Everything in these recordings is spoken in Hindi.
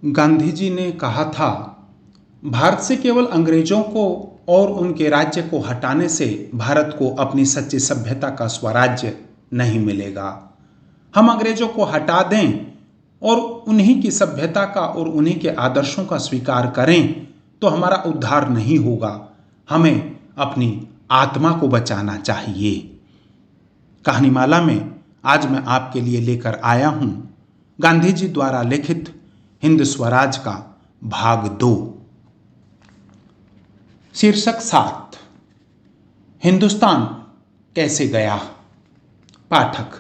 गांधी जी ने कहा था, भारत से केवल अंग्रेजों को और उनके राज्य को हटाने से भारत को अपनी सच्ची सभ्यता का स्वराज्य नहीं मिलेगा। हम अंग्रेजों को हटा दें और उन्हीं की सभ्यता का और उन्हीं के आदर्शों का स्वीकार करें तो हमारा उद्धार नहीं होगा। हमें अपनी आत्मा को बचाना चाहिए। कहानीमाला में आज मैं आपके लिए लेकर आया हूं गांधी जी द्वारा लिखित हिंद स्वराज का भाग 2। शीर्षक 7, हिंदुस्तान कैसे गया। पाठक,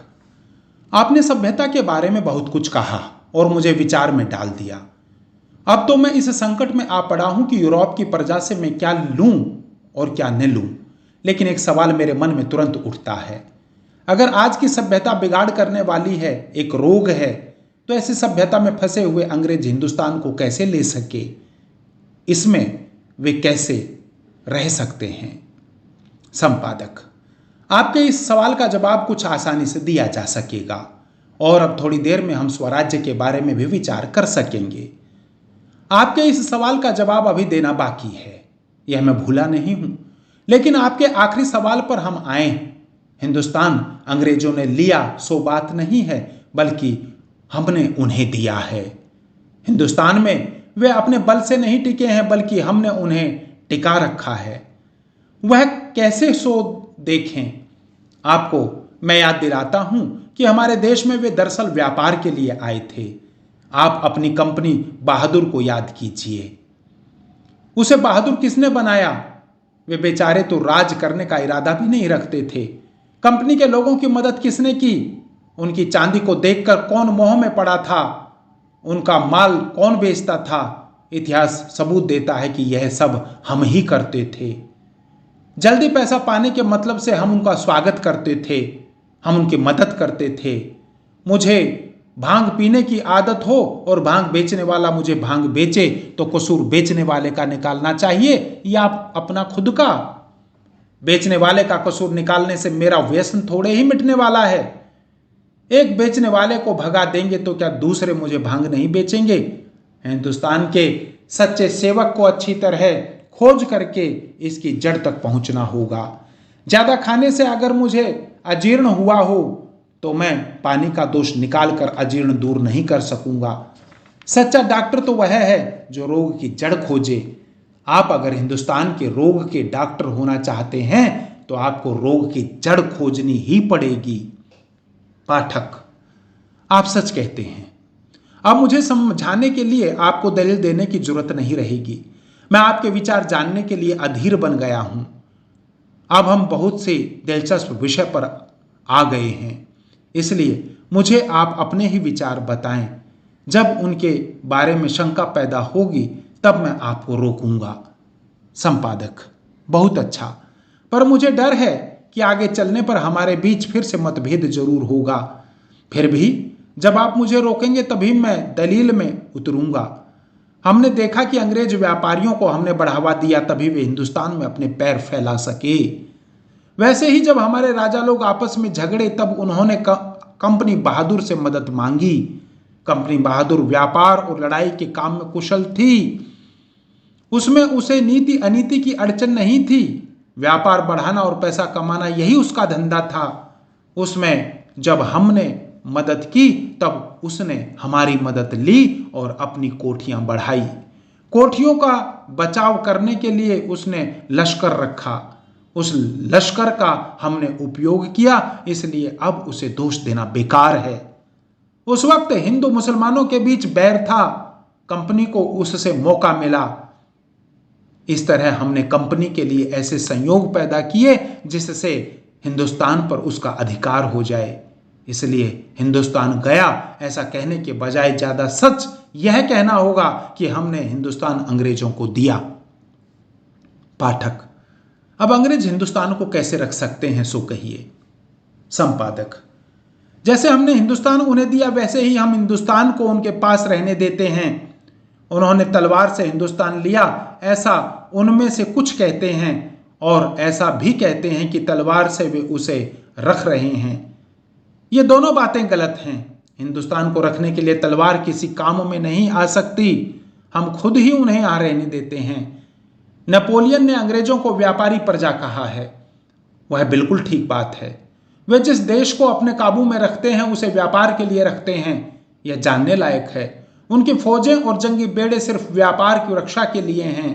आपने सभ्यता के बारे में बहुत कुछ कहा और मुझे विचार में डाल दिया। अब तो मैं इस संकट में आ पड़ा हूं कि यूरोप की प्रजा से मैं क्या लूं और क्या न लूं। लेकिन एक सवाल मेरे मन में तुरंत उठता है, अगर आज की सभ्यता बिगाड़ करने वाली है, एक रोग है, तो ऐसी सभ्यता में फंसे हुए अंग्रेज हिंदुस्तान को कैसे ले सके? इसमें वे कैसे रह सकते हैं? संपादक, आपके इस सवाल का जवाब कुछ आसानी से दिया जा सकेगा और अब थोड़ी देर में हम स्वराज्य के बारे में भी विचार कर सकेंगे। आपके इस सवाल का जवाब अभी देना बाकी है, यह मैं भूला नहीं हूं। लेकिन आपके आखिरी सवाल पर हम आए। हिंदुस्तान अंग्रेजों ने लिया सो बात नहीं है, बल्कि हमने उन्हें दिया है। हिंदुस्तान में वे अपने बल से नहीं टिके हैं, बल्कि हमने उन्हें टिका रखा है। वह कैसे सो देखें। आपको मैं याद दिलाता हूं कि हमारे देश में वे दरअसल व्यापार के लिए आए थे। आप अपनी कंपनी बहादुर को याद कीजिए। उसे बहादुर किसने बनाया? वे बेचारे तो राज करने का इरादा भी नहीं रखते थे। कंपनी के लोगों की मदद किसने की? उनकी चांदी को देखकर कौन मोह में पड़ा था? उनका माल कौन बेचता था? इतिहास सबूत देता है कि यह सब हम ही करते थे। जल्दी पैसा पाने के मतलब से हम उनका स्वागत करते थे, हम उनकी मदद करते थे। मुझे भांग पीने की आदत हो और भांग बेचने वाला मुझे भांग बेचे तो कसूर बेचने वाले का निकालना चाहिए या अपना खुद का? बेचने वाले का कसूर निकालने से मेरा व्यसन थोड़े ही मिटने वाला है। एक बेचने वाले को भगा देंगे तो क्या दूसरे मुझे भांग नहीं बेचेंगे? हिंदुस्तान के सच्चे सेवक को अच्छी तरह खोज करके इसकी जड़ तक पहुंचना होगा। ज्यादा खाने से अगर मुझे अजीर्ण हुआ हो तो मैं पानी का दोष निकालकर अजीर्ण दूर नहीं कर सकूंगा। सच्चा डॉक्टर तो वह है जो रोग की जड़ खोजे। आप अगर हिंदुस्तान के रोग के डॉक्टर होना चाहते हैं तो आपको रोग की जड़ खोजनी ही पड़ेगी। पाठक, आप सच कहते हैं। अब मुझे समझाने के लिए आपको दलील देने की जरूरत नहीं रहेगी। मैं आपके विचार जानने के लिए अधीर बन गया हूं। अब हम बहुत से दिलचस्प विषय पर आ गए हैं, इसलिए मुझे आप अपने ही विचार बताएं। जब उनके बारे में शंका पैदा होगी तब मैं आपको रोकूंगा। संपादक, बहुत अच्छा, पर मुझे डर है कि आगे चलने पर हमारे बीच फिर से मतभेद जरूर होगा। फिर भी जब आप मुझे रोकेंगे तभी मैं दलील में उतरूंगा। हमने देखा कि अंग्रेज व्यापारियों को हमने बढ़ावा दिया, तभी वे हिंदुस्तान में अपने पैर फैला सके। वैसे ही जब हमारे राजा लोग आपस में झगड़े तब उन्होंने कंपनी बहादुर से मदद मांगी। कंपनी बहादुर व्यापार और लड़ाई के काम में कुशल थी। उसमें उसे नीति अनीति की अड़चन नहीं थी। व्यापार बढ़ाना और पैसा कमाना यही उसका धंधा था। उसमें जब हमने मदद की तब उसने हमारी मदद ली और अपनी कोठियां बढ़ाई। कोठियों का बचाव करने के लिए उसने लश्कर रखा। उस लश्कर का हमने उपयोग किया, इसलिए अब उसे दोष देना बेकार है। उस वक्त हिंदू मुसलमानों के बीच बैर था, कंपनी को उससे मौका मिला। इस तरह हमने कंपनी के लिए ऐसे संयोग पैदा किए जिससे हिंदुस्तान पर उसका अधिकार हो जाए। इसलिए हिंदुस्तान गया ऐसा कहने के बजाय ज्यादा सच यह कहना होगा कि हमने हिंदुस्तान अंग्रेजों को दिया। पाठक, अब अंग्रेज हिंदुस्तान को कैसे रख सकते हैं सो कहिए। संपादक, जैसे हमने हिंदुस्तान उन्हें दिया वैसे ही हम हिंदुस्तान को उनके पास रहने देते हैं। उन्होंने तलवार से हिंदुस्तान लिया ऐसा उनमें से कुछ कहते हैं और ऐसा भी कहते हैं कि तलवार से वे उसे रख रहे हैं। ये दोनों बातें गलत हैं। हिंदुस्तान को रखने के लिए तलवार किसी काम में नहीं आ सकती, हम खुद ही उन्हें यहाँ रहने देते हैं। नेपोलियन ने अंग्रेजों को व्यापारी प्रजा कहा है, वह बिल्कुल ठीक बात है। वे जिस देश को अपने काबू में रखते हैं उसे व्यापार के लिए रखते हैं, यह जानने लायक है। उनकी फौजें और जंगी बेड़े सिर्फ व्यापार की रक्षा के लिए हैं।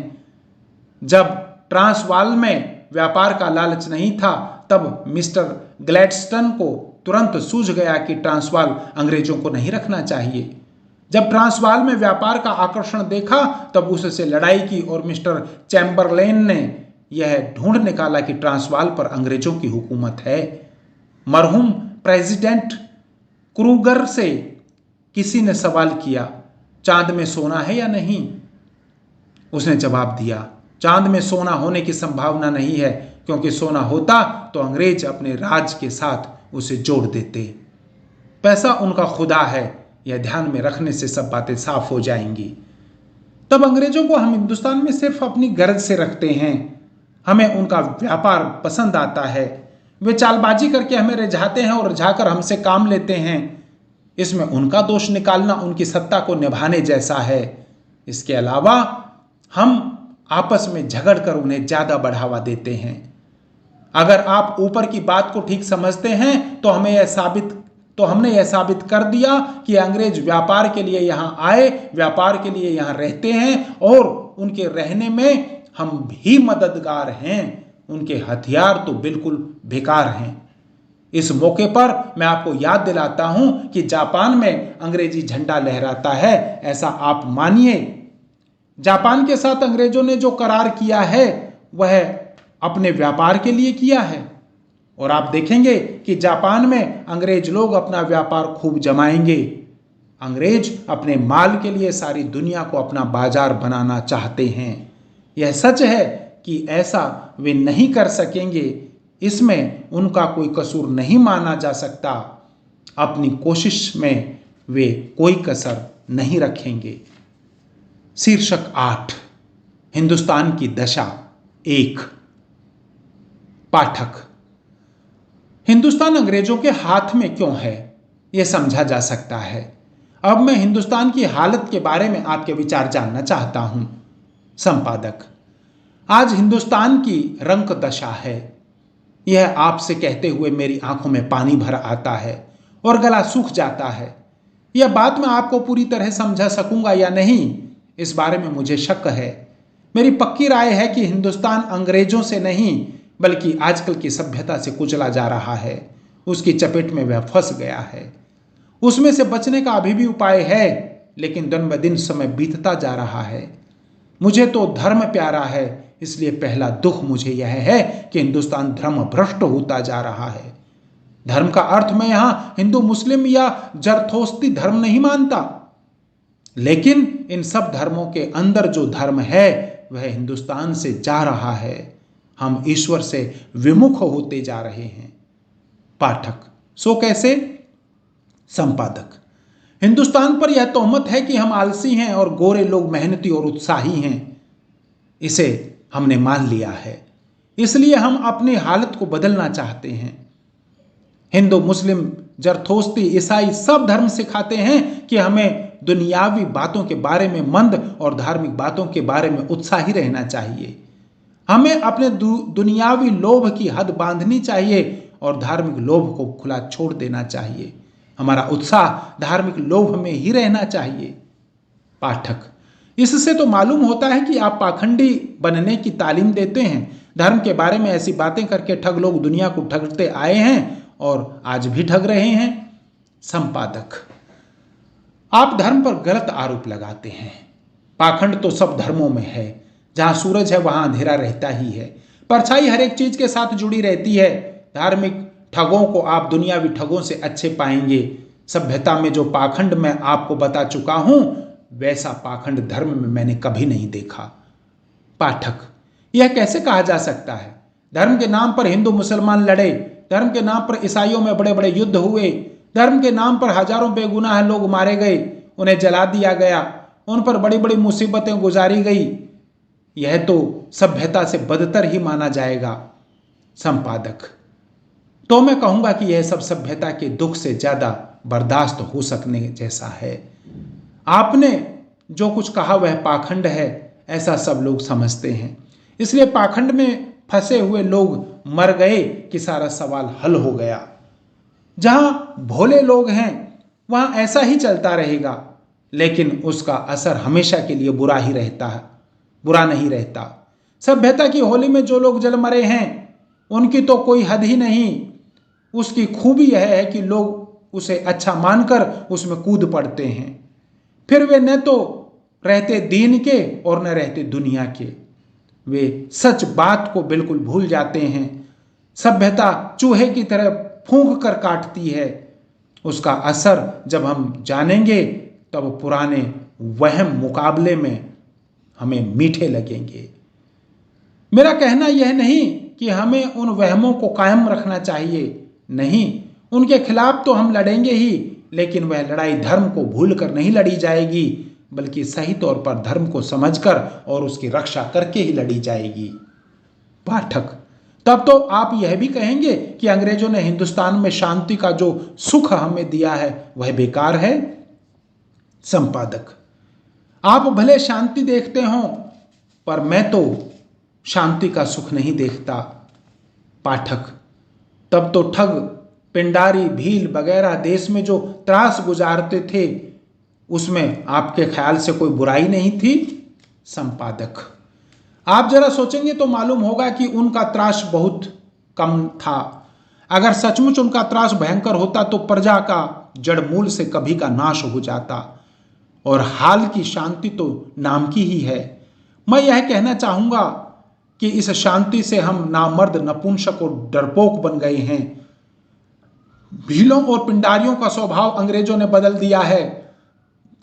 जब ट्रांसवाल में व्यापार का लालच नहीं था, तब मिस्टर ग्लैडस्टोन को तुरंत सूझ गया कि ट्रांसवाल अंग्रेजों को नहीं रखना चाहिए। जब ट्रांसवाल में व्यापार का आकर्षण देखा, तब उससे लड़ाई की और मिस्टर चैम्बरलेन ने यह ढूंढ निकाला कि ट्रांसवाल पर अंग्रेजों की हुकूमत है। मरहूम प्रेसिडेंट क्रूगर से किसी ने सवाल किया, चांद में सोना है या नहीं? उसने जवाब दिया, चांद में सोना होने की संभावना नहीं है, क्योंकि सोना होता तो अंग्रेज अपने राज के साथ उसे जोड़ देते। पैसा उनका खुदा है, यह ध्यान में रखने से सब बातें साफ हो जाएंगी। तब अंग्रेजों को हम हिंदुस्तान में सिर्फ अपनी गरज से रखते हैं। हमें उनका व्यापार पसंद आता है। वे चालबाजी करके हमें रिझाते हैं और रिझाकर हमसे काम लेते हैं। इसमें उनका दोष निकालना उनकी सत्ता को निभाने जैसा है। इसके अलावा हम आपस में झगड़कर उन्हें ज्यादा बढ़ावा देते हैं। अगर आप ऊपर की बात को ठीक समझते हैं तो हमने यह साबित कर दिया कि अंग्रेज व्यापार के लिए यहाँ आए, व्यापार के लिए यहाँ रहते हैं और उनके रहने में हम भी मददगार हैं। उनके हथियार तो बिल्कुल बेकार हैं। इस मौके पर मैं आपको याद दिलाता हूं कि जापान में अंग्रेजी झंडा लहराता है, ऐसा आप मानिए। जापान के साथ अंग्रेजों ने जो करार किया है वह अपने व्यापार के लिए किया है, और आप देखेंगे कि जापान में अंग्रेज लोग अपना व्यापार खूब जमाएंगे। अंग्रेज अपने माल के लिए सारी दुनिया को अपना बाजार बनाना चाहते हैं। यह सच है कि ऐसा वे नहीं कर सकेंगे, इसमें उनका कोई कसूर नहीं माना जा सकता। अपनी कोशिश में वे कोई कसर नहीं रखेंगे। शीर्षक 8, हिंदुस्तान की दशा 1। पाठक, हिंदुस्तान अंग्रेजों के हाथ में क्यों है, यह समझा जा सकता है। अब मैं हिंदुस्तान की हालत के बारे में आपके विचार जानना चाहता हूं। संपादक, आज हिंदुस्तान की रंक दशा है। यह आपसे कहते हुए मेरी आंखों में पानी भर आता है और गला सूख जाता है। यह बात मैं आपको पूरी तरह समझा सकूंगा या नहीं, इस बारे में मुझे शक है। मेरी पक्की राय है कि हिंदुस्तान अंग्रेजों से नहीं बल्कि आजकल की सभ्यता से कुचला जा रहा है। उसकी चपेट में वह फंस गया है। उसमें से बचने का अभी भी उपाय है, लेकिन दिन ब दिन समय बीतता जा रहा है। मुझे तो धर्म प्यारा है, इसलिए पहला दुख मुझे यह है कि हिंदुस्तान धर्म भ्रष्ट होता जा रहा है। धर्म का अर्थ मैं यहां हिंदू मुस्लिम या जरथोस्ती धर्म नहीं मानता, लेकिन इन सब धर्मों के अंदर जो धर्म है वह हिंदुस्तान से जा रहा है। हम ईश्वर से विमुख होते जा रहे हैं। पाठक, सो कैसे? संपादक, हिंदुस्तान पर यह तोहमत है कि हम आलसी हैं और गोरे लोग मेहनती और उत्साही हैं। इसे हमने मान लिया है, इसलिए हम अपनी हालत को बदलना चाहते हैं। हिंदू मुस्लिम जरथोस्ती ईसाई सब धर्म सिखाते हैं कि हमें दुनियावी बातों के बारे में मंद और धार्मिक बातों के बारे में उत्साही रहना चाहिए। हमें अपने दुनियावी लोभ की हद बांधनी चाहिए और धार्मिक लोभ को खुला छोड़ देना चाहिए। हमारा उत्साह धार्मिक लोभ में ही रहना चाहिए। पाठक, इससे तो मालूम होता है कि आप पाखंडी बनने की तालीम देते हैं। धर्म के बारे में ऐसी बातें करके ठग लोग दुनिया को ठगते आए हैं और आज भी ठग रहे हैं। संपादक, आप धर्म पर गलत आरोप लगाते हैं। पाखंड तो सब धर्मों में है। जहां सूरज है वहां अंधेरा रहता ही है। परछाई हर एक चीज के साथ जुड़ी रहती है। धार्मिक ठगों को आप दुनियावी ठगों से अच्छे पाएंगे। सभ्यता में जो पाखंड मैं आपको बता चुका हूं, वैसा पाखंड धर्म में मैंने कभी नहीं देखा। पाठक, यह कैसे कहा जा सकता है? धर्म के नाम पर हिंदू मुसलमान लड़े, धर्म के नाम पर ईसाइयों में बड़े बड़े युद्ध हुए, धर्म के नाम पर हजारों बेगुनाह लोग मारे गए, उन्हें जला दिया गया, उन पर बड़ी बड़ी मुसीबतें गुजारी गई। यह तो सभ्यता से बदतर ही माना जाएगा। संपादक, तो मैं कहूंगा कि यह सब सभ्यता के दुख से ज्यादा बर्दाश्त हो सकने जैसा है। आपने जो कुछ कहा वह पाखंड है, ऐसा सब लोग समझते हैं। इसलिए पाखंड में फंसे हुए लोग मर गए कि सारा सवाल हल हो गया। जहां भोले लोग हैं वहां ऐसा ही चलता रहेगा, लेकिन उसका असर हमेशा के लिए बुरा ही रहता है, बुरा नहीं रहता। सभ्यता की होली में जो लोग जल मरे हैं उनकी तो कोई हद ही नहीं। उसकी खूबी यह है कि लोग उसे अच्छा मानकर उसमें कूद पड़ते हैं। फिर वे न तो रहते दीन के और न रहते दुनिया के। वे सच बात को बिल्कुल भूल जाते हैं। सभ्यता चूहे की तरह फूंक कर काटती है। उसका असर जब हम जानेंगे तब पुराने वहम मुकाबले में हमें मीठे लगेंगे। मेरा कहना यह नहीं कि हमें उन वहमों को कायम रखना चाहिए, नहीं, उनके खिलाफ तो हम लड़ेंगे ही, लेकिन वह लड़ाई धर्म को भूलकर नहीं लड़ी जाएगी, बल्कि सही तौर पर धर्म को समझकर और उसकी रक्षा करके ही लड़ी जाएगी। पाठक, तब तो आप यह भी कहेंगे कि अंग्रेजों ने हिंदुस्तान में शांति का जो सुख हमें दिया है वह बेकार है। संपादक, आप भले शांति देखते हो पर मैं तो शांति का सुख नहीं देखता। पाठक, तब तो ठग, पिंडारी, भील वगैरह देश में जो त्रास गुजारते थे उसमें आपके ख्याल से कोई बुराई नहीं थी। संपादक, आप जरा सोचेंगे तो मालूम होगा कि उनका त्रास बहुत कम था। अगर सचमुच उनका त्रास भयंकर होता तो प्रजा का जड़ मूल से कभी का नाश हो जाता, और हाल की शांति तो नाम की ही है। मैं यह कहना चाहूंगा कि इस शांति से हम नामर्द, नपुंसक और डरपोक बन गए हैं। भीलों और पिंडारियों का स्वभाव अंग्रेजों ने बदल दिया है,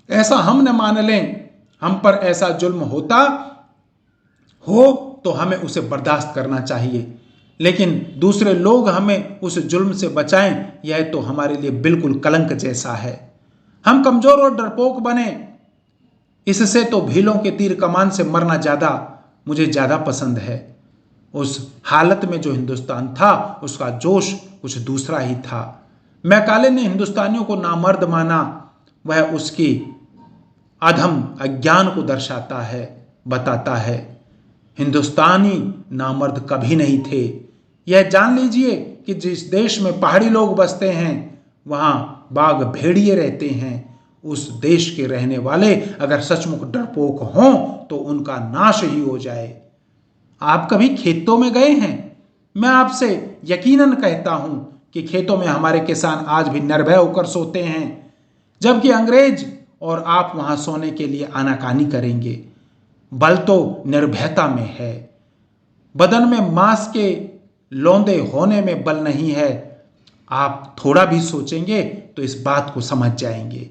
ऐसा हम न मान लें। हम पर ऐसा जुल्म होता हो तो हमें उसे बर्दाश्त करना चाहिए, लेकिन दूसरे लोग हमें उस जुल्म से बचाएं, यह तो हमारे लिए बिल्कुल कलंक जैसा है। हम कमजोर और डरपोक बने, इससे तो भीलों के तीर कमान से मरना मुझे ज्यादा पसंद है। उस हालत में जो हिंदुस्तान था उसका जोश कुछ दूसरा ही था। मैकाले ने हिंदुस्तानियों को नामर्द माना, वह उसकी अधम अज्ञान को दर्शाता है, बताता है। हिंदुस्तानी नामर्द कभी नहीं थे। यह जान लीजिए कि जिस देश में पहाड़ी लोग बसते हैं वहां बाघ भेड़िए रहते हैं। उस देश के रहने वाले अगर सचमुच डरपोक हों तो उनका नाश ही हो जाए। आप कभी खेतों में गए हैं? मैं आपसे यकीनन कहता हूं कि खेतों में हमारे किसान आज भी निर्भय होकर सोते हैं, जबकि अंग्रेज और आप वहां सोने के लिए आनाकानी करेंगे। बल तो निर्भयता में है, बदन में मांस के लौंदे होने में बल नहीं है। आप थोड़ा भी सोचेंगे तो इस बात को समझ जाएंगे।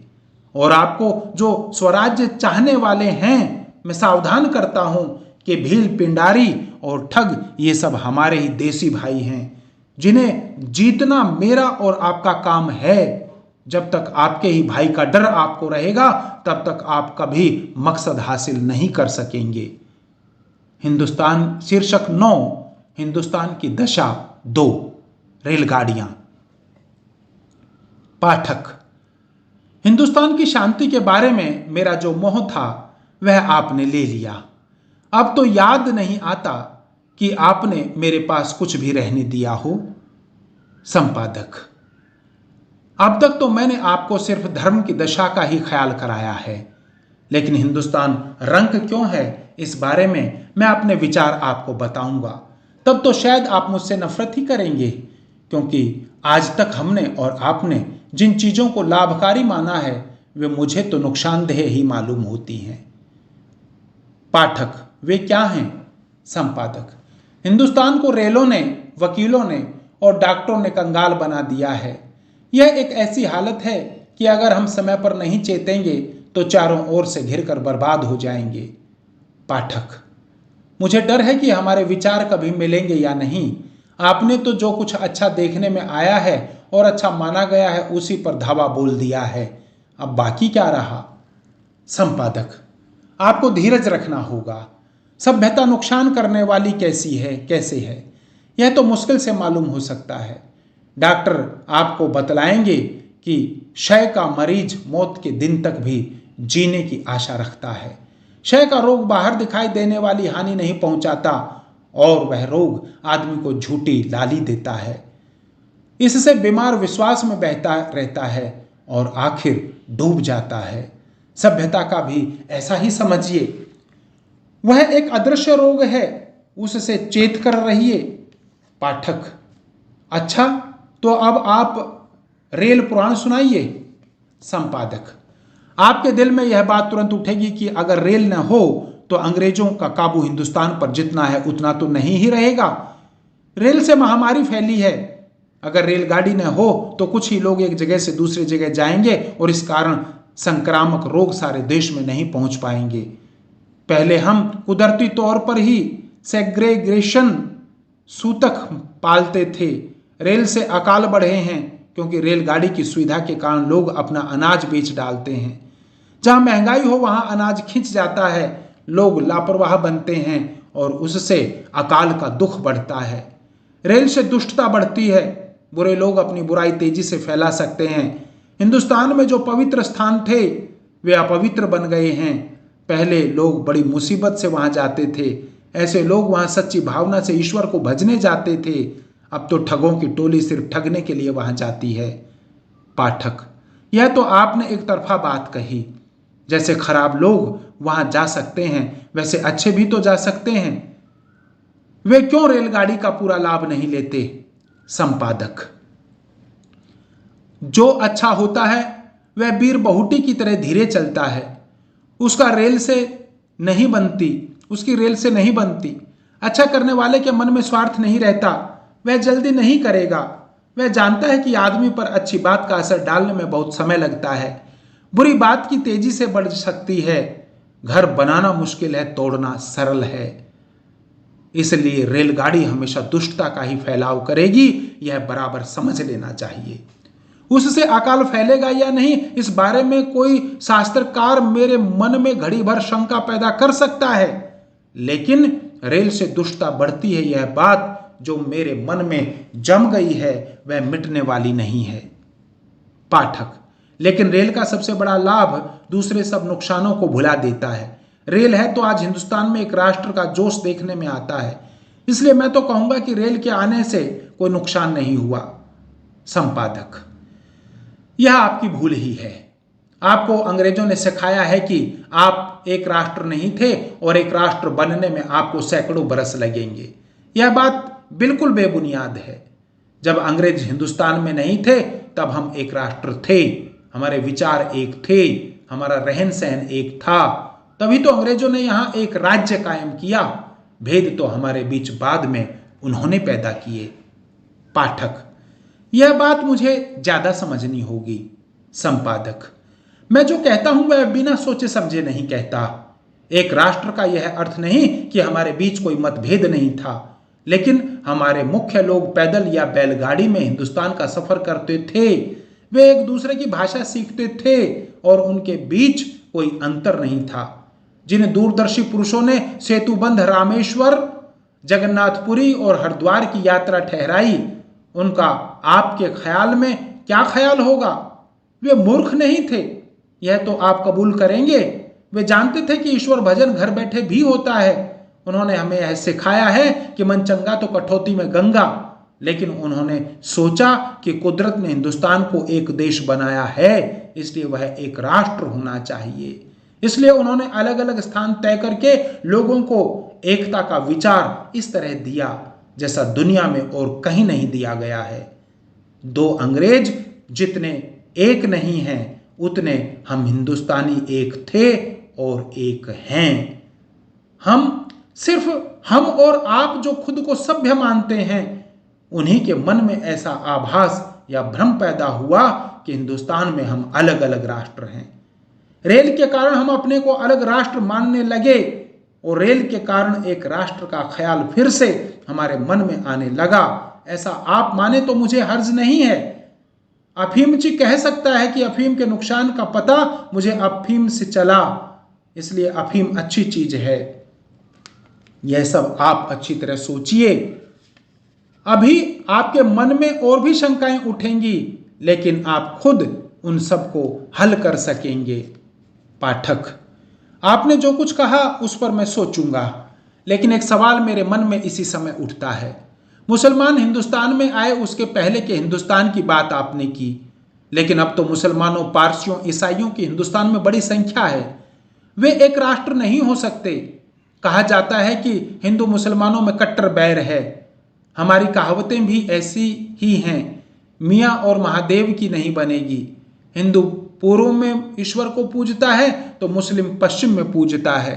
और आपको जो स्वराज्य चाहने वाले हैं मैं सावधान करता हूं कि भील, पिंडारी और ठग ये सब हमारे ही देसी भाई हैं, जिन्हें जीतना मेरा और आपका काम है। जब तक आपके ही भाई का डर आपको रहेगा तब तक आप कभी मकसद हासिल नहीं कर सकेंगे। हिंदुस्तान शीर्षक 9, हिंदुस्तान की दशा 2, रेलगाड़ियां। पाठक, हिंदुस्तान की शांति के बारे में मेरा जो मोह था वह आपने ले लिया। अब तो याद नहीं आता कि आपने मेरे पास कुछ भी रहने दिया हो। संपादक, अब तक तो मैंने आपको सिर्फ धर्म की दशा का ही ख्याल कराया है, लेकिन हिंदुस्तान रंक क्यों है इस बारे में मैं अपने विचार आपको बताऊंगा। तब तो शायद आप मुझसे नफरत ही करेंगे, क्योंकि आज तक हमने और आपने जिन चीजों को लाभकारी माना है वे मुझे तो नुकसानदेह ही मालूम होती हैं। पाठक, वे क्या हैं? संपादक, हिंदुस्तान को रेलों ने, वकीलों ने और डॉक्टरों ने कंगाल बना दिया है। यह एक ऐसी हालत है कि अगर हम समय पर नहीं चेतेंगे तो चारों ओर से घिरकर बर्बाद हो जाएंगे। पाठक, मुझे डर है कि हमारे विचार कभी मिलेंगे या नहीं। आपने तो जो कुछ अच्छा देखने में आया है और अच्छा माना गया है उसी पर धावा बोल दिया है, अब बाकी क्या रहा। संपादक, आपको धीरज रखना होगा। सभ्यता नुकसान करने वाली कैसे है यह तो मुश्किल से मालूम हो सकता है। डॉक्टर आपको बतलाएंगे कि क्षय का मरीज मौत के दिन तक भी जीने की आशा रखता है। क्षय का रोग बाहर दिखाई देने वाली हानि नहीं पहुंचाता और वह रोग आदमी को झूठी लाली देता है। इससे बीमार विश्वास में बहता रहता है और आखिर डूब जाता है। सभ्यता का भी ऐसा ही समझिए। वह एक अदृश्य रोग है, उससे चेत कर रहिए। पाठक: अच्छा, तो अब आप रेल पुराण सुनाइए। संपादक: आपके दिल में यह बात तुरंत उठेगी कि अगर रेल न हो तो अंग्रेजों का काबू हिंदुस्तान पर जितना है उतना तो नहीं ही रहेगा। रेल से महामारी फैली है। अगर रेलगाड़ी न हो तो कुछ ही लोग एक जगह से दूसरी जगह जाएंगे और इस कारण संक्रामक रोग सारे देश में नहीं पहुंच पाएंगे। पहले हम कुदरती तौर पर ही सेग्रेगेशन सूतक पालते थे। रेल से अकाल बढ़े हैं क्योंकि रेलगाड़ी की सुविधा के कारण लोग अपना अनाज बेच डालते हैं। जहां महंगाई हो वहां अनाज खिंच जाता है, लोग लापरवाह बनते हैं और उससे अकाल का दुख बढ़ता है। रेल से दुष्टता बढ़ती है, बुरे लोग अपनी बुराई तेजी से फैला सकते हैं। हिंदुस्तान में जो पवित्र स्थान थे वे अपवित्र बन गए हैं। पहले लोग बड़ी मुसीबत से वहां जाते थे, ऐसे लोग वहां सच्ची भावना से ईश्वर को भजने जाते थे। अब तो ठगों की टोली सिर्फ ठगने के लिए वहां जाती है। पाठक: यह तो आपने एक तरफा बात कही। जैसे खराब लोग वहां जा सकते हैं वैसे अच्छे भी तो जा सकते हैं। वे क्यों रेलगाड़ी का पूरा लाभ नहीं लेते? संपादक: जो अच्छा होता है वह वीर बहुटी की तरह धीरे चलता है। उसकी रेल से नहीं बनती। अच्छा करने वाले के मन में स्वार्थ नहीं रहता, वह जल्दी नहीं करेगा। वह जानता है कि आदमी पर अच्छी बात का असर डालने में बहुत समय लगता है, बुरी बात की तेजी से बढ़ सकती है। घर बनाना मुश्किल है, तोड़ना सरल है। इसलिए रेलगाड़ी हमेशा दुष्टता का ही फैलाव करेगी, यह बराबर समझ लेना चाहिए। उससे अकाल फैलेगा या नहीं इस बारे में कोई शास्त्रकार मेरे मन में घड़ी भर शंका पैदा कर सकता है, लेकिन रेल से दुष्टता बढ़ती है यह बात जो मेरे मन में जम गई है वह मिटने वाली नहीं है। पाठक: लेकिन रेल का सबसे बड़ा लाभ दूसरे सब नुकसानों को भुला देता है। रेल है तो आज हिंदुस्तान में एक राष्ट्र का जोश देखने में आता है। इसलिए मैं तो कहूंगा कि रेल के आने से कोई नुकसान नहीं हुआ। संपादक: यह आपकी भूल ही है। आपको अंग्रेजों ने सिखाया है कि आप एक राष्ट्र नहीं थे और एक राष्ट्र बनने में आपको सैकड़ों बरस लगेंगे। यह बात बिल्कुल बेबुनियाद है। जब अंग्रेज हिंदुस्तान में नहीं थे तब हम एक राष्ट्र थे, हमारे विचार एक थे, हमारा रहन सहन एक था। तभी तो अंग्रेजों ने यहाँ एक राज्य कायम किया। भेद तो हमारे बीच बाद में उन्होंने पैदा किए। पाठक: यह बात मुझे ज्यादा समझनी होगी। संपादक: मैं जो कहता हूं वह बिना सोचे समझे नहीं कहता। एक राष्ट्र का यह अर्थ नहीं कि हमारे बीच कोई मतभेद नहीं था, लेकिन हमारे मुख्य लोग पैदल या बैलगाड़ी में हिंदुस्तान का सफर करते थे। वे एक दूसरे की भाषा सीखते थे और उनके बीच कोई अंतर नहीं था। जिन दूरदर्शी पुरुषों ने सेतुबंध रामेश्वर, जगन्नाथपुरी और हरिद्वार की यात्रा ठहराई, उनका आपके ख्याल में क्या ख्याल होगा? वे मूर्ख नहीं थे, यह तो आप कबूल करेंगे। वे जानते थे कि ईश्वर भजन घर बैठे भी होता है। उन्होंने हमें यह सिखाया है कि मन चंगा तो कठौती में गंगा। लेकिन उन्होंने सोचा कि कुदरत ने हिंदुस्तान को एक देश बनाया है, इसलिए वह एक राष्ट्र होना चाहिए। इसलिए उन्होंने अलग अलग स्थान तय करके लोगों को एकता का विचार इस तरह दिया जैसा दुनिया में और कहीं नहीं दिया गया है। दो अंग्रेज जितने एक नहीं हैं उतने हम हिंदुस्तानी एक थे और एक हैं। हम और आप जो खुद को सभ्य मानते हैं, उन्हीं के मन में ऐसा आभास या भ्रम पैदा हुआ कि हिंदुस्तान में हम अलग अलग राष्ट्र हैं। रेल के कारण हम अपने को अलग राष्ट्र मानने लगे और रेल के कारण एक राष्ट्र का ख्याल फिर से हमारे मन में आने लगा। ऐसा आप माने तो मुझे हर्ज नहीं है। अफीमची कह सकता है कि अफीम के नुकसान का पता मुझे अफीम से चला, इसलिए अफीम अच्छी चीज है। यह सब आप अच्छी तरह सोचिए। अभी आपके मन में और भी शंकाएं उठेंगी, लेकिन आप खुद उन सबको हल कर सकेंगे। पाठक, आपने जो कुछ कहा उस पर मैं सोचूंगा, लेकिन एक सवाल मेरे मन में इसी समय उठता है। मुसलमान हिंदुस्तान में आए उसके पहले के हिंदुस्तान की बात आपने की, लेकिन अब तो मुसलमानों, पारसियों, ईसाइयों की हिंदुस्तान में बड़ी संख्या है। वे एक राष्ट्र नहीं हो सकते। कहा जाता है कि हिंदू मुसलमानों में कट्टर बैर है। हमारी कहावतें भी ऐसी ही हैं। मियाँ और महादेव की नहीं बनेगी। हिंदू पूर्व में ईश्वर को पूजता है तो मुस्लिम पश्चिम में पूजता है।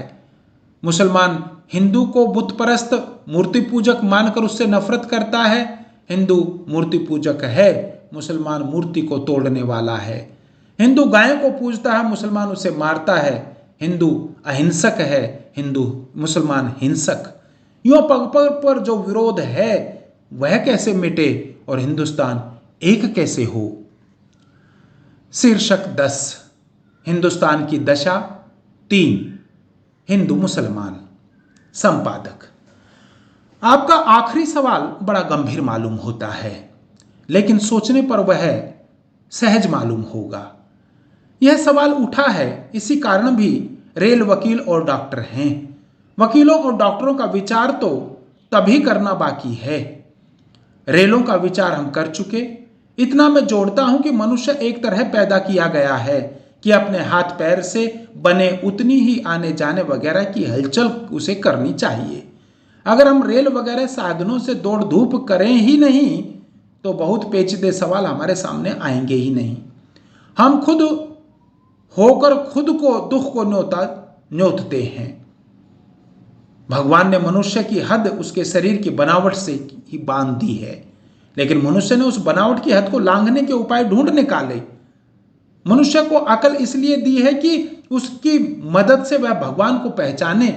मुसलमान हिंदू को बुत परस्त, मूर्ति पूजक मानकर उससे नफरत करता है। हिंदू मूर्ति पूजक है, मुसलमान मूर्ति को तोड़ने वाला है। हिंदू गाय को पूजता है, मुसलमान उसे मारता है। हिंदू अहिंसक है, मुसलमान हिंसक। यूं पग पग पर जो विरोध है वह कैसे मिटे और हिंदुस्तान एक कैसे हो। शीर्षक 10, हिंदुस्तान की दशा 3, हिंदू मुसलमान। संपादक, आपका आखिरी सवाल बड़ा गंभीर मालूम होता है, लेकिन सोचने पर वह सहज मालूम होगा। यह सवाल उठा है इसी कारण भी रेल वकील और डॉक्टर हैं। वकीलों और डॉक्टरों का विचार तो तभी करना बाकी है। रेलों का विचार हम कर चुके। इतना मैं जोड़ता हूं कि मनुष्य एक तरह पैदा किया गया है कि अपने हाथ पैर से बने उतनी ही आने जाने वगैरह की हलचल उसे करनी चाहिए। अगर हम रेल वगैरह साधनों से दौड़ धूप करें ही नहीं तो बहुत पेचीदे सवाल हमारे सामने आएंगे ही नहीं। हम खुद होकर खुद को दुख को न्योतते हैं। भगवान ने मनुष्य की हद उसके शरीर की बनावट से ही बांध दी है, लेकिन मनुष्य ने उस बनावट की हद को लांघने के उपाय ढूंढ निकाले। मनुष्य को अकल इसलिए दी है कि उसकी मदद से वह भगवान को पहचाने,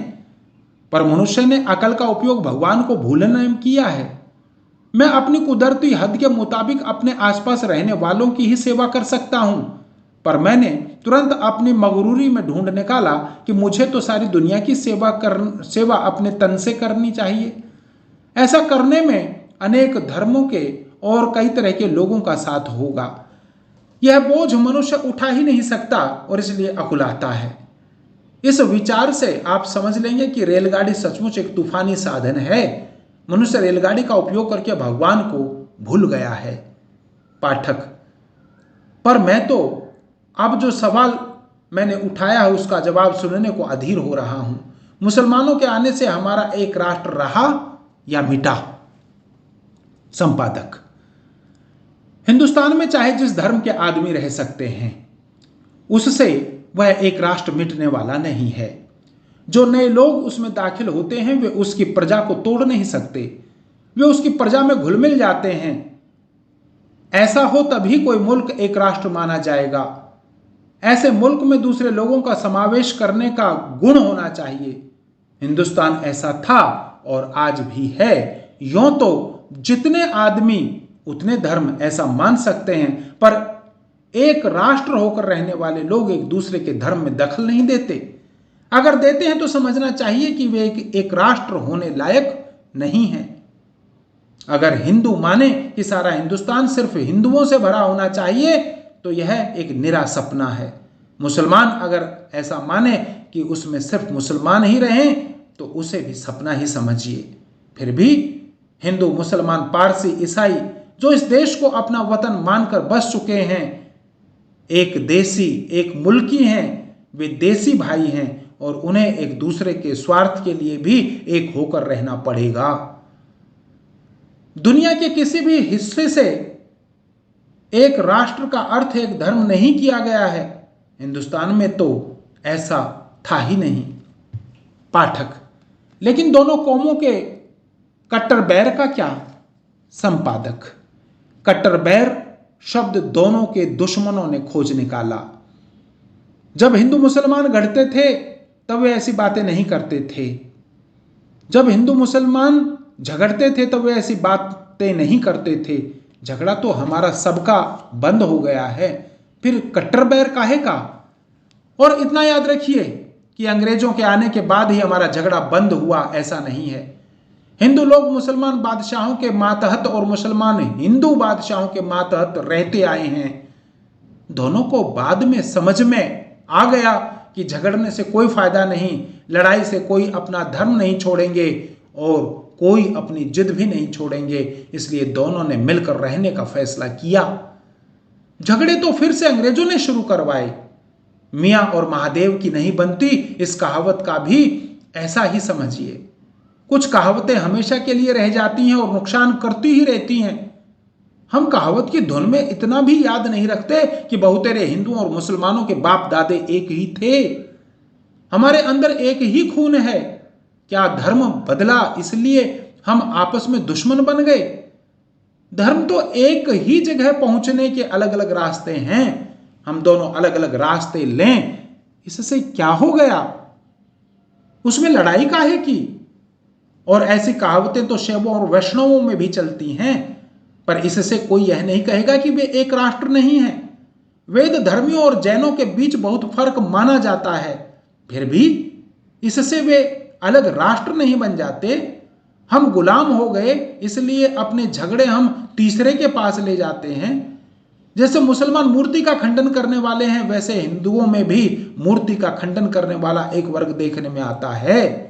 पर मनुष्य ने अकल का उपयोग भगवान को भूलने में किया है। मैं अपनी कुदरती हद के मुताबिक अपने आसपास रहने वालों की ही सेवा कर सकता हूं, पर मैंने तुरंत अपनी मगरूरी में ढूंढ निकाला कि मुझे तो सारी दुनिया की सेवा अपने तन से करनी चाहिए। ऐसा करने में अनेक धर्मों के और कई तरह के लोगों का साथ होगा। यह बोझ मनुष्य उठा ही नहीं सकता और इसलिए अकुलाता है। इस विचार से आप समझ लेंगे कि रेलगाड़ी सचमुच एक तूफानी साधन है। मनुष्य रेलगाड़ी का उपयोग करके भगवान को भूल गया है। पाठक, पर मैं तो अब जो सवाल मैंने उठाया है उसका जवाब सुनने को अधीर हो रहा हूं। मुसलमानों के आने से हमारा एक राष्ट्र रहा या मिटा। संपादक, हिंदुस्तान में चाहे जिस धर्म के आदमी रह सकते हैं, उससे वह एक राष्ट्र मिटने वाला नहीं है। जो नए लोग उसमें दाखिल होते हैं वे उसकी प्रजा को तोड़ नहीं सकते। वे उसकी प्रजा में घुल मिल जाते हैं। ऐसा हो तभी कोई मुल्क एक राष्ट्र माना जाएगा। ऐसे मुल्क में दूसरे लोगों का समावेश करने का गुण होना चाहिए। हिंदुस्तान ऐसा था और आज भी है। यूं तो जितने आदमी उतने धर्म ऐसा मान सकते हैं, पर एक राष्ट्र होकर रहने वाले लोग एक दूसरे के धर्म में दखल नहीं देते। अगर देते हैं तो समझना चाहिए कि वे एक राष्ट्र होने लायक नहीं है। अगर हिंदू माने कि सारा हिंदुस्तान सिर्फ हिंदुओं से भरा होना चाहिए तो यह एक निरा सपना है। मुसलमान अगर ऐसा माने कि उसमें सिर्फ मुसलमान ही रहें तो उसे भी सपना ही समझिए। फिर भी हिंदू, मुसलमान, पारसी, ईसाई जो इस देश को अपना वतन मानकर बस चुके हैं, एक देसी, एक मुल्की हैं, वे देसी भाई हैं और उन्हें एक दूसरे के स्वार्थ के लिए भी एक होकर रहना पड़ेगा। दुनिया के किसी भी हिस्से से एक राष्ट्र का अर्थ एक धर्म नहीं किया गया है। हिंदुस्तान में तो ऐसा था ही नहीं। पाठक, लेकिन दोनों कौमों के कट्टर बैर का क्या। संपादक, कट्टर बैर शब्द दोनों के दुश्मनों ने खोज निकाला। जब हिंदू मुसलमान गढ़ते थे तब वे ऐसी बातें नहीं करते थे। जब हिंदू मुसलमान झगड़ते थे तब वे ऐसी बातें नहीं करते थे। झगड़ा तो हमारा सबका बंद हो गया है, फिर कट्टर बैर काहे का। और इतना याद रखिए कि अंग्रेजों के आने के बाद ही हमारा झगड़ा बंद हुआ, ऐसा नहीं है। हिंदू लोग मुसलमान बादशाहों के मातहत और मुसलमान हिंदू बादशाहों के मातहत रहते आए हैं। दोनों को बाद में समझ में आ गया कि झगड़ने से कोई फायदा नहीं, लड़ाई से कोई अपना धर्म नहीं छोड़ेंगे और कोई अपनी जिद भी नहीं छोड़ेंगे। इसलिए दोनों ने मिलकर रहने का फैसला किया। झगड़े तो फिर से अंग्रेजों ने शुरू करवाए। मियां और महादेव की नहीं बनती, इस कहावत का भी ऐसा ही समझिए। कुछ कहावतें हमेशा के लिए रह जाती हैं और नुकसान करती ही रहती हैं। हम कहावत की धुन में इतना भी याद नहीं रखते कि बहुतेरे हिंदुओं और मुसलमानों के बाप दादे एक ही थे। हमारे अंदर एक ही खून है। क्या धर्म बदला इसलिए हम आपस में दुश्मन बन गए? धर्म तो एक ही जगह पहुंचने के अलग अलग रास्ते हैं। हम दोनों अलग अलग रास्ते लें, इससे क्या हो गया? उसमें लड़ाई काहे की? और ऐसी कहावतें तो शैवों और वैष्णवों में भी चलती हैं, पर इससे कोई यह नहीं कहेगा कि वे एक राष्ट्र नहीं हैं। वेद धर्मियों और जैनों के बीच बहुत फर्क माना जाता है, फिर भी इससे वे अलग राष्ट्र नहीं बन जाते। हम गुलाम हो गए, इसलिए अपने झगड़े हम तीसरे के पास ले जाते हैं। जैसे मुसलमान मूर्ति का खंडन करने वाले हैं, वैसे हिंदुओं में भी मूर्ति का खंडन करने वाला एक वर्ग देखने में आता है।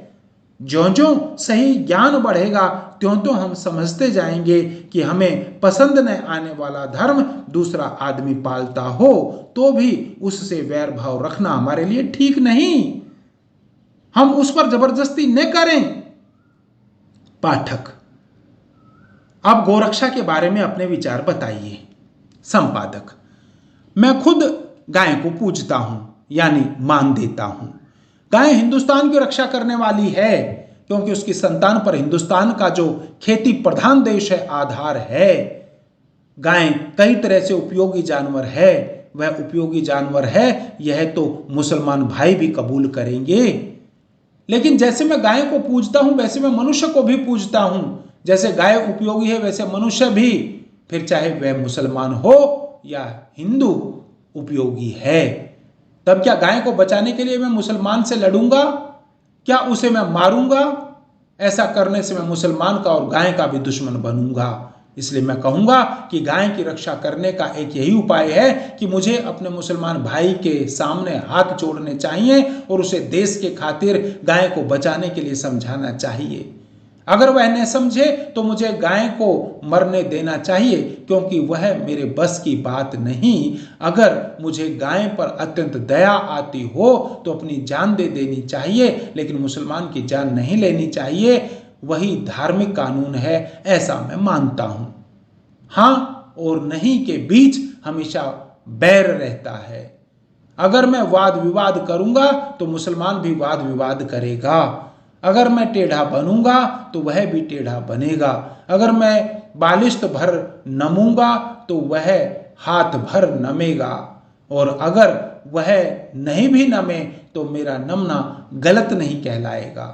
ज्यों-ज्यों सही ज्ञान बढ़ेगा, त्यों-त्यों हम समझते जाएंगे कि हमें पसंद न आने वाला धर्म दूसरा आदमी पालता हो तो भी उससे वैर भाव रखना हमारे लिए ठीक नहीं। हम उस पर जबरदस्ती न करें। पाठक, अब गोरक्षा के बारे में अपने विचार बताइए। संपादक, मैं खुद गाय को पूजता हूं, यानी मान देता हूं। गाय हिंदुस्तान की रक्षा करने वाली है, क्योंकि उसकी संतान पर हिंदुस्तान का जो खेती प्रधान देश है आधार है। गाय कई तरह से उपयोगी जानवर है। वह उपयोगी जानवर है, यह तो मुसलमान भाई भी कबूल करेंगे। लेकिन जैसे मैं गाय को पूजता हूं, वैसे मैं मनुष्य को भी पूजता हूं। जैसे गाय उपयोगी है, वैसे मनुष्य भी, फिर चाहे वह मुसलमान हो या हिंदू, उपयोगी है। तब क्या गाय को बचाने के लिए मैं मुसलमान से लड़ूंगा? क्या उसे मैं मारूंगा? ऐसा करने से मैं मुसलमान का और गाय का भी दुश्मन बनूंगा। इसलिए मैं कहूंगा कि गाय की रक्षा करने का एक यही उपाय है कि मुझे अपने मुसलमान भाई के सामने हाथ जोड़ने चाहिए और उसे देश के खातिर गाय को बचाने के लिए समझाना चाहिए। अगर वह न समझे तो मुझे गाय को मरने देना चाहिए, क्योंकि वह मेरे बस की बात नहीं। अगर मुझे गाय पर अत्यंत दया आती हो तो अपनी जान दे देनी चाहिए, लेकिन मुसलमान की जान नहीं लेनी चाहिए। वही धार्मिक कानून है, ऐसा मैं मानता हूं। हाँ और नहीं के बीच हमेशा बैर रहता है। अगर मैं वाद विवाद करूंगा तो मुसलमान भी वाद विवाद करेगा। अगर मैं टेढ़ा बनूंगा तो वह भी टेढ़ा बनेगा। अगर मैं बालिश्त भर नमूंगा तो वह हाथ भर नमेगा, और अगर वह नहीं भी नमे तो मेरा नमना गलत नहीं कहलाएगा।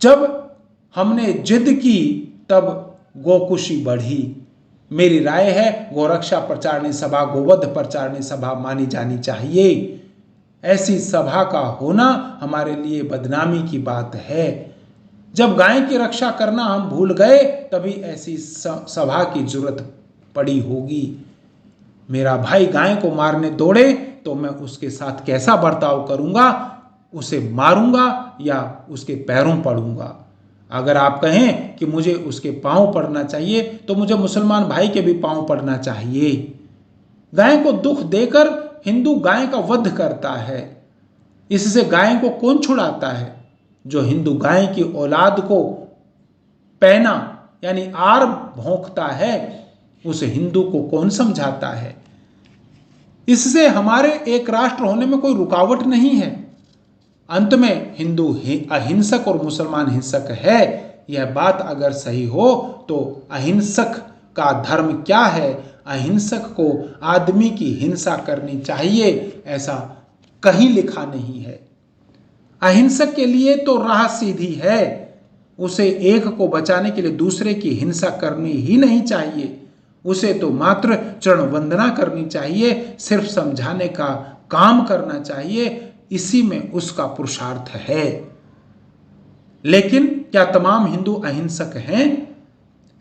जब हमने जिद की तब गोकुशी बढ़ी। मेरी राय है गोरक्षा प्रचारणी सभा गोवध प्रचारणी सभा मानी जानी चाहिए। ऐसी सभा का होना हमारे लिए बदनामी की बात है। जब गाय की रक्षा करना हम भूल गए, तभी ऐसी सभा की जरूरत पड़ी होगी। मेरा भाई गाय को मारने दौड़े तो मैं उसके साथ कैसा बर्ताव करूंगा? उसे मारूंगा या उसके पैरों पड़ूंगा? अगर आप कहें कि मुझे उसके पांव पड़ना चाहिए, तो मुझे मुसलमान भाई के भी पांव पड़ना चाहिए। गाय को दुख देकर हिंदू गाय का वध करता है। इससे गाय को कौन छुड़ाता है? जो हिंदू गाय की औलाद को पैना यानी आर भोंकता है, उस हिंदू को कौन समझाता है? इससे हमारे एक राष्ट्र होने में कोई रुकावट नहीं है। अंत में हिंदू अहिंसक और मुसलमान हिंसक है। यह बात अगर सही हो तो अहिंसक का धर्म क्या है? अहिंसक को आदमी की हिंसा करनी चाहिए, ऐसा कहीं लिखा नहीं है। अहिंसक के लिए तो राह सीधी है। उसे एक को बचाने के लिए दूसरे की हिंसा करनी ही नहीं चाहिए। उसे तो मात्र चरण वंदना करनी चाहिए, सिर्फ समझाने का काम करना चाहिए। इसी में उसका पुरुषार्थ है। लेकिन क्या तमाम हिंदू अहिंसक हैं?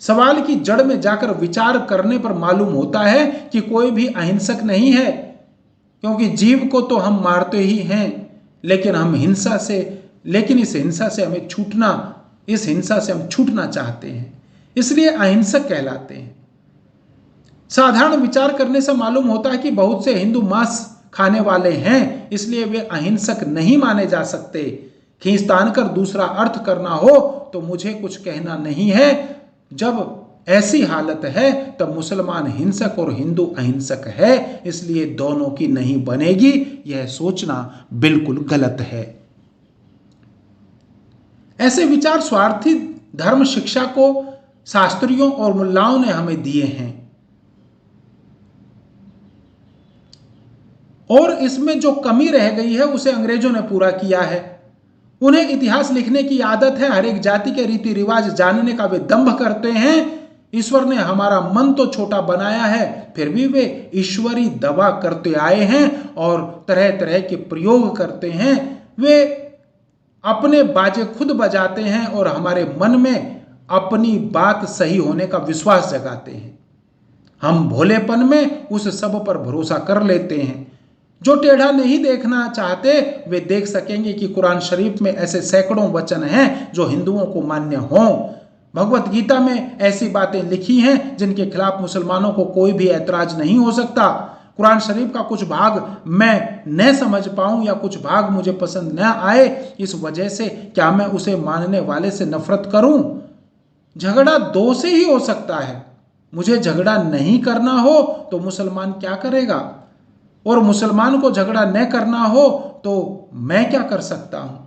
सवाल की जड़ में जाकर विचार करने पर मालूम होता है कि कोई भी अहिंसक नहीं है, क्योंकि जीव को तो हम मारते ही हैं, लेकिन इस हिंसा से हमें इस हिंसा से हम छूटना चाहते हैं, इसलिए अहिंसक कहलाते हैं। साधारण विचार करने से मालूम होता है कि बहुत से हिंदू मांस खाने वाले हैं, इसलिए वे अहिंसक नहीं माने जा सकते। खींचतान कर दूसरा अर्थ करना हो तो मुझे कुछ कहना नहीं है। जब ऐसी हालत है तब मुसलमान हिंसक और हिंदू अहिंसक है, इसलिए दोनों की नहीं बनेगी, यह सोचना बिल्कुल गलत है। ऐसे विचार स्वार्थी धर्म शिक्षा को शास्त्रियों और मुल्लाओं ने हमें दिए हैं, और इसमें जो कमी रह गई है उसे अंग्रेजों ने पूरा किया है। उन्हें इतिहास लिखने की आदत है, हर एक जाति के रीति रिवाज जानने का वे दंभ करते हैं। ईश्वर ने हमारा मन तो छोटा बनाया है, फिर भी वे ईश्वरी दवा करते आए हैं और तरह तरह के प्रयोग करते हैं। वे अपने बाजे खुद बजाते हैं और हमारे मन में अपनी बात सही होने का विश्वास जगाते हैं। हम भोलेपन में उस सब पर भरोसा कर लेते हैं। जो टेढ़ा नहीं देखना चाहते वे देख सकेंगे कि कुरान शरीफ में ऐसे सैकड़ों वचन हैं जो हिंदुओं को मान्य हों। भगवत गीता में ऐसी बातें लिखी हैं जिनके खिलाफ मुसलमानों को कोई भी ऐतराज नहीं हो सकता। कुरान शरीफ का कुछ भाग मैं न समझ पाऊं या कुछ भाग मुझे पसंद न आए, इस वजह से क्या मैं उसे मानने वाले से नफरत करूं? झगड़ा दो से ही हो सकता है। मुझे झगड़ा नहीं करना हो तो मुसलमान क्या करेगा, और मुसलमान को झगड़ा न करना हो तो मैं क्या कर सकता हूं?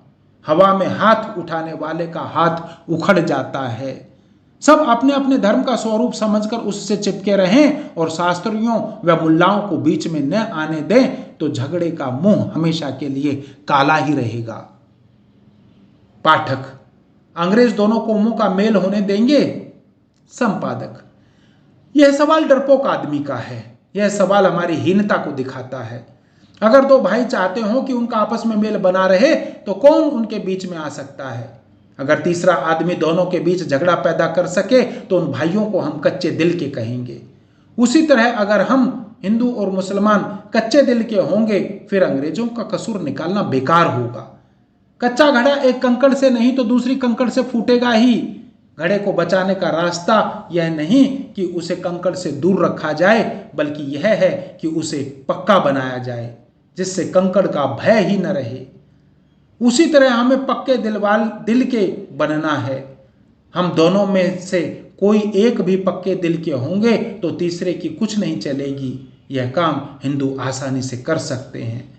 हवा में हाथ उठाने वाले का हाथ उखड़ जाता है। सब अपने अपने धर्म का स्वरूप समझकर उससे चिपके रहें और शास्त्रियों व मुल्लाओं को बीच में न आने दें, तो झगड़े का मुंह हमेशा के लिए काला ही रहेगा। पाठक, अंग्रेज दोनों कौमों का मेल होने देंगे? संपादक, यह सवाल डरपोक आदमी का है। यह सवाल हमारी हीनता को दिखाता है। अगर दो भाई चाहते हो कि उनका आपस में मेल बना रहे तो कौन उनके बीच में आ सकता है? अगर तीसरा आदमी दोनों के बीच झगड़ा पैदा कर सके तो उन भाइयों को हम कच्चे दिल के कहेंगे। उसी तरह अगर हम हिंदू और मुसलमान कच्चे दिल के होंगे फिर अंग्रेजों का कसूर निकालना बेकार होगा। कच्चा घड़ा एक कंकड़ से नहीं तो दूसरी कंकड़ से फूटेगा ही। घड़े को बचाने का रास्ता यह नहीं कि उसे कंकड़ से दूर रखा जाए, बल्कि यह है कि उसे पक्का बनाया जाए जिससे कंकड़ का भय ही न रहे। उसी तरह हमें पक्के दिल के बनना है। हम दोनों में से कोई एक भी पक्के दिल के होंगे तो तीसरे की कुछ नहीं चलेगी। यह काम हिंदू आसानी से कर सकते हैं।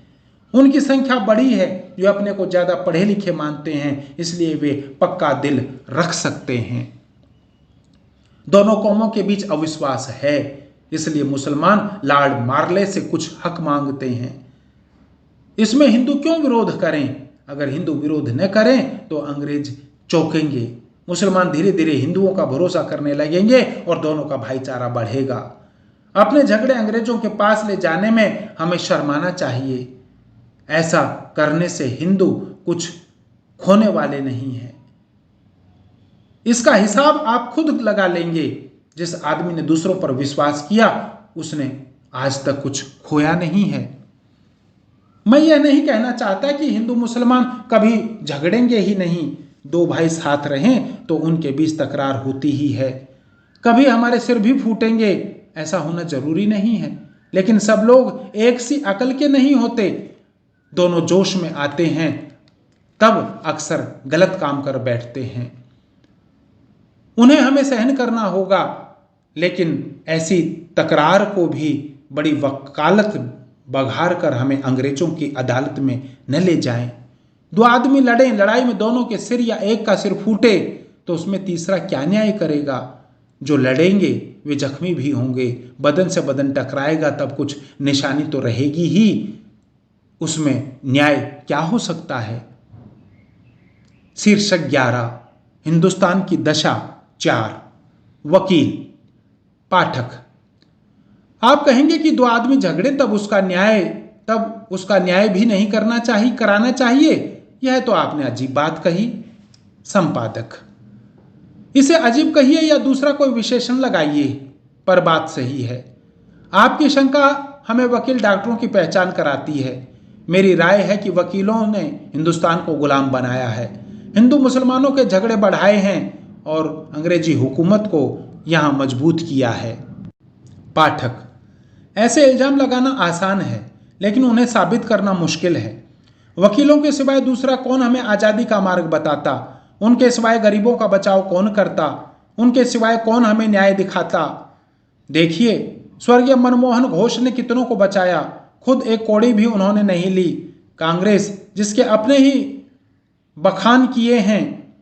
उनकी संख्या बड़ी है जो अपने को ज्यादा पढ़े लिखे मानते हैं, इसलिए वे पक्का दिल रख सकते हैं। दोनों कौमों के बीच अविश्वास है, इसलिए मुसलमान लॉर्ड मार्ले से कुछ हक मांगते हैं। इसमें हिंदू क्यों विरोध करें? अगर हिंदू विरोध न करें तो अंग्रेज चौंकेंगे। मुसलमान धीरे धीरे हिंदुओं का भरोसा करने लगेंगे और दोनों का भाईचारा बढ़ेगा। अपने झगड़े अंग्रेजों के पास ले जाने में हमें शर्माना चाहिए। ऐसा करने से हिंदू कुछ खोने वाले नहीं हैं। इसका हिसाब आप खुद लगा लेंगे। जिस आदमी ने दूसरों पर विश्वास किया उसने आज तक कुछ खोया नहीं है। मैं यह नहीं कहना चाहता कि हिंदू मुसलमान कभी झगड़ेंगे ही नहीं। दो भाई साथ रहें तो उनके बीच तकरार होती ही है। कभी हमारे सिर भी फूटेंगे, ऐसा होना जरूरी नहीं है। लेकिन सब लोग एक सी अकल के नहीं होते। दोनों जोश में आते हैं तब अक्सर गलत काम कर बैठते हैं। उन्हें हमें सहन करना होगा, लेकिन ऐसी तकरार को भी बड़ी वकालत बघार कर हमें अंग्रेजों की अदालत में न ले जाएं। दो आदमी लड़ें, लड़ाई में दोनों के सिर या एक का सिर फूटे तो उसमें तीसरा क्या न्याय करेगा? जो लड़ेंगे वे जख्मी भी होंगे, बदन से बदन टकराएगा, तब कुछ निशानी तो रहेगी ही। उसमें न्याय क्या हो सकता है? शीर्षक 11, हिंदुस्तान की दशा 4, वकील। पाठक, आप कहेंगे कि दो आदमी झगड़े तब उसका न्याय भी नहीं कराना चाहिए। यह तो आपने अजीब बात कही। संपादक, इसे अजीब कहिए या दूसरा कोई विशेषण लगाइए, पर बात सही है। आपकी शंका हमें वकील डॉक्टरों की पहचान कराती है। मेरी राय है कि वकीलों ने हिंदुस्तान को गुलाम बनाया है, हिंदू मुसलमानों के झगड़े बढ़ाए हैं और अंग्रेजी हुकूमत को यहाँ मजबूत किया है। पाठक, ऐसे इल्जाम लगाना आसान है, लेकिन उन्हें साबित करना मुश्किल है। वकीलों के सिवाय दूसरा कौन हमें आज़ादी का मार्ग बताता? उनके सिवाय गरीबों का बचाव कौन करता? उनके सिवाय कौन हमें न्याय दिखाता? देखिए, स्वर्गीय मनमोहन घोष ने कितनों को बचाया, खुद एक कौड़ी भी उन्होंने नहीं ली। कांग्रेस, जिसके अपने ही बखान किए हैं,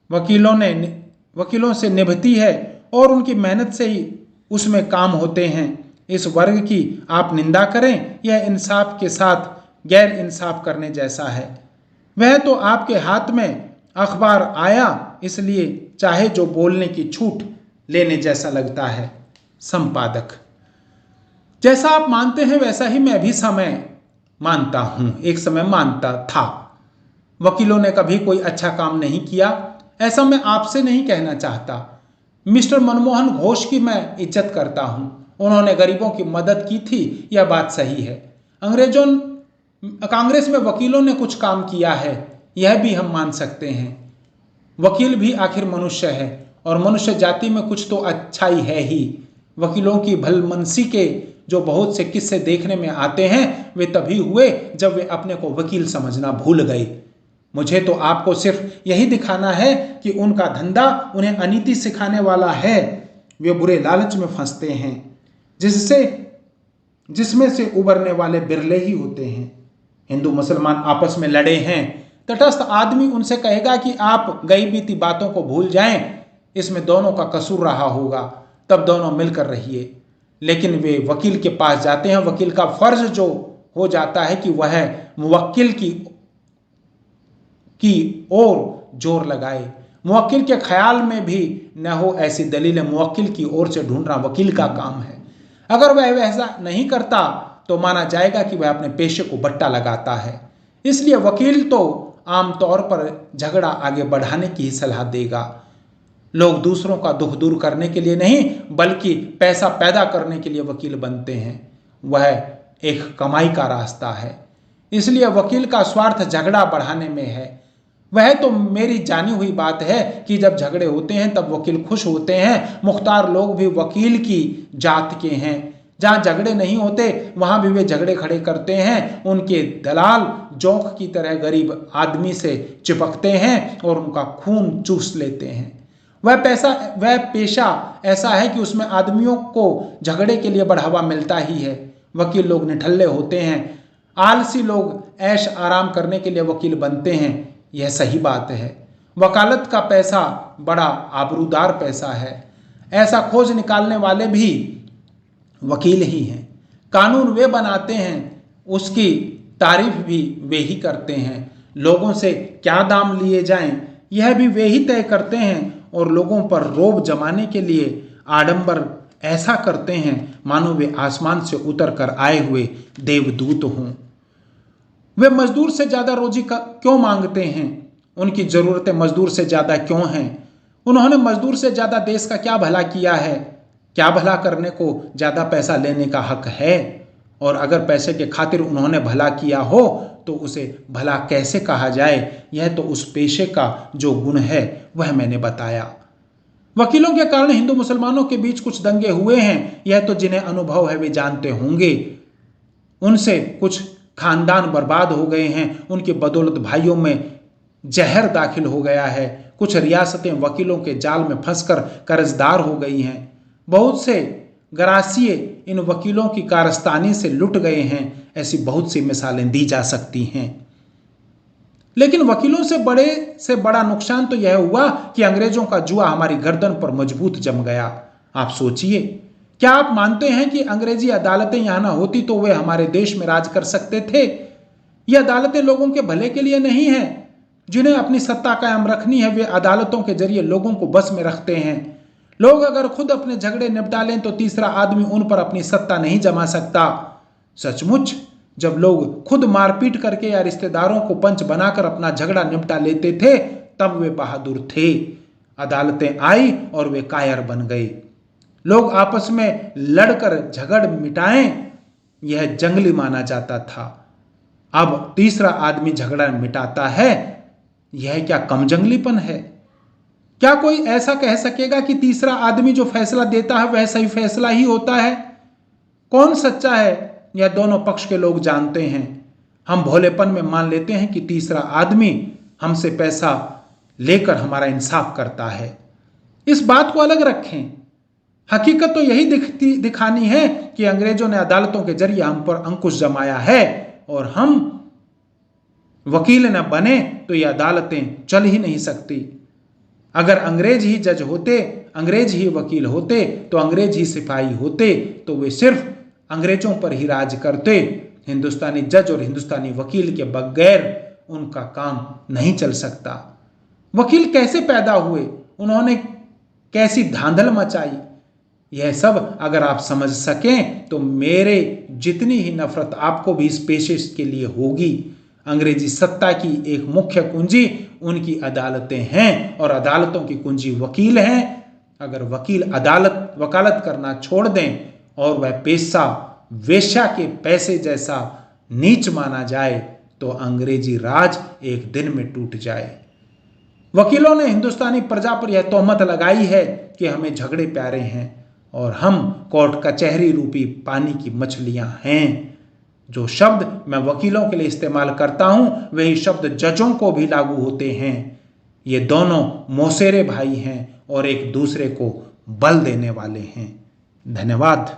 वकीलों से निभती है और उनकी मेहनत से ही उसमें काम होते हैं। इस वर्ग की आप निंदा करें, यह इंसाफ के साथ गैर इंसाफ करने जैसा है। वह तो आपके हाथ में अखबार आया, इसलिए चाहे जो बोलने की छूट लेने जैसा लगता है। संपादक, जैसा आप मानते हैं वैसा ही मैं भी एक समय मानता था। वकीलों ने कभी कोई अच्छा काम नहीं किया, ऐसा मैं आपसे नहीं कहना चाहता। मिस्टर मनमोहन घोष की मैं इज्जत करता हूं, उन्होंने गरीबों की मदद की थी, यह बात सही है। कांग्रेस में वकीलों ने कुछ काम किया है, यह भी हम मान सकते हैं। वकील भी आखिर मनुष्य है और मनुष्य जाति में कुछ तो अच्छाई है ही। वकीलों की भलमनसी के जो बहुत से किस्से देखने में आते हैं, वे तभी हुए जब वे अपने को वकील समझना भूल गए। मुझे तो आपको सिर्फ यही दिखाना है कि उनका धंधा उन्हें अनीति सिखाने वाला है। वे बुरे लालच में फंसते हैं, जिसमें से उबरने वाले बिरले ही होते हैं। हिंदू मुसलमान आपस में लड़े हैं, तटस्थ आदमी उनसे कहेगा कि आप गई बीती बातों को भूल जाएं, इसमें दोनों का कसूर रहा होगा, तब दोनों मिलकर रहिए। लेकिन वे वकील के पास जाते हैं। वकील का फर्ज जो हो जाता है कि वह मुवक्किल की ओर जोर लगाए। मुवक्किल के ख्याल में भी न हो ऐसी दलीलें मुवक्किल की ओर से ढूंढना वकील का काम है। अगर वह वैसा नहीं करता तो माना जाएगा कि वह अपने पेशे को बट्टा लगाता है। इसलिए वकील तो आमतौर पर झगड़ा आगे बढ़ाने की ही सलाह देगा। लोग दूसरों का दुख दूर करने के लिए नहीं, बल्कि पैसा पैदा करने के लिए वकील बनते हैं। वह एक कमाई का रास्ता है। इसलिए वकील का स्वार्थ झगड़ा बढ़ाने में है। वह तो मेरी जानी हुई बात है कि जब झगड़े होते हैं तब वकील खुश होते हैं। मुख्तार लोग भी वकील की जात के हैं। जहाँ झगड़े नहीं होते वहाँ भी वे झगड़े खड़े करते हैं। उनके दलाल जोंक की तरह गरीब आदमी से चिपकते हैं और उनका खून चूस लेते हैं। वह पेशा ऐसा है कि उसमें आदमियों को झगड़े के लिए बढ़ावा मिलता ही है। वकील लोग निठल्ले होते हैं। आलसी लोग ऐश आराम करने के लिए वकील बनते हैं। यह सही बात है। वकालत का पैसा बड़ा आबरूदार पैसा है। ऐसा खोज निकालने वाले भी वकील ही हैं। कानून वे बनाते हैं, उसकी तारीफ भी वे ही करते हैं। लोगों से क्या दाम लिए जाएं, यह भी वे ही तय करते हैं और लोगों पर रोब जमाने के लिए आडंबर ऐसा करते हैं मानो वे आसमान से उतर कर आए हुए देवदूत हों। वे मजदूर से ज्यादा रोजी क्यों मांगते हैं? उनकी जरूरतें मजदूर से ज्यादा क्यों हैं? उन्होंने मजदूर से ज्यादा देश का क्या भला किया है? क्या भला करने को ज्यादा पैसा लेने का हक है? और अगर पैसे के खातिर उन्होंने भला किया हो तो उसे भला कैसे कहा जाए? यह तो उस पेशे का जो गुण है वह मैंने बताया। वकीलों के कारण हिंदू मुसलमानों के बीच कुछ दंगे हुए हैं, यह तो जिन्हें अनुभव है वे जानते होंगे। उनसे कुछ खानदान बर्बाद हो गए हैं, उनकी बदौलत भाइयों में जहर दाखिल हो गया है। कुछ रियासतें वकीलों के जाल में फंसकर कर्जदार हो गई हैं। बहुत से गरासिए इन वकीलों की कारस्तानी से लुट गए हैं। ऐसी बहुत सी मिसालें दी जा सकती हैं। लेकिन वकीलों से बड़ा नुकसान तो यह हुआ कि अंग्रेजों का जुआ हमारी गर्दन पर मजबूत जम गया। आप सोचिए, क्या आप मानते हैं कि अंग्रेजी अदालतें यहां ना होती तो वे हमारे देश में राज कर सकते थे? ये अदालतें लोगों के भले के लिए नहीं है। जिन्हें अपनी सत्ता कायम रखनी है वे अदालतों के जरिए लोगों को बस में रखते हैं। लोग अगर खुद अपने झगड़े निपटा लें तो तीसरा आदमी उन पर अपनी सत्ता नहीं जमा सकता। सचमुच जब लोग खुद मारपीट करके या रिश्तेदारों को पंच बनाकर अपना झगड़ा निपटा लेते थे तब वे बहादुर थे। अदालतें आई और वे कायर बन गए। लोग आपस में लड़कर झगड़ मिटाएं, यह जंगली माना जाता था। अब तीसरा आदमी झगड़ा मिटाता है, यह क्या कम जंगलीपन है? क्या कोई ऐसा कह सकेगा कि तीसरा आदमी जो फैसला देता है वह सही फैसला ही होता है? कौन सच्चा है, यह दोनों पक्ष के लोग जानते हैं। हम भोलेपन में मान लेते हैं कि तीसरा आदमी हमसे पैसा लेकर हमारा इंसाफ करता है। इस बात को अलग रखें। हकीकत तो यही दिखानी है कि अंग्रेजों ने अदालतों के जरिए हम पर अंकुश जमाया है और हम वकील न बने तो ये अदालतें चल ही नहीं सकती। अगर अंग्रेज ही जज होते, अंग्रेज ही वकील होते, तो अंग्रेज ही सिपाही होते, तो वे सिर्फ अंग्रेजों पर ही राज करते। हिंदुस्तानी जज और हिंदुस्तानी वकील के बगैर उनका काम नहीं चल सकता। वकील कैसे पैदा हुए, उन्होंने कैसी धांधल मचाई, यह सब अगर आप समझ सकें तो मेरे जितनी ही नफरत आपको भी इस पेशे के लिए होगी। अंग्रेजी सत्ता की एक मुख्य कुंजी उनकी अदालतें हैं और अदालतों की कुंजी वकील हैं। अगर वकील वकालत करना छोड़ दें और वह पेशा वेश्या के पैसे जैसा नीच माना जाए तो अंग्रेजी राज एक दिन में टूट जाए। वकीलों ने हिंदुस्तानी प्रजा पर यह तोहमत लगाई है कि हमें झगड़े प्यारे हैं और हम कोर्ट कचहरी रूपी पानी की मछलियां हैं। जो शब्द मैं वकीलों के लिए इस्तेमाल करता हूं वही शब्द जजों को भी लागू होते हैं। ये दोनों मौसेरे भाई हैं और एक दूसरे को बल देने वाले हैं। धन्यवाद।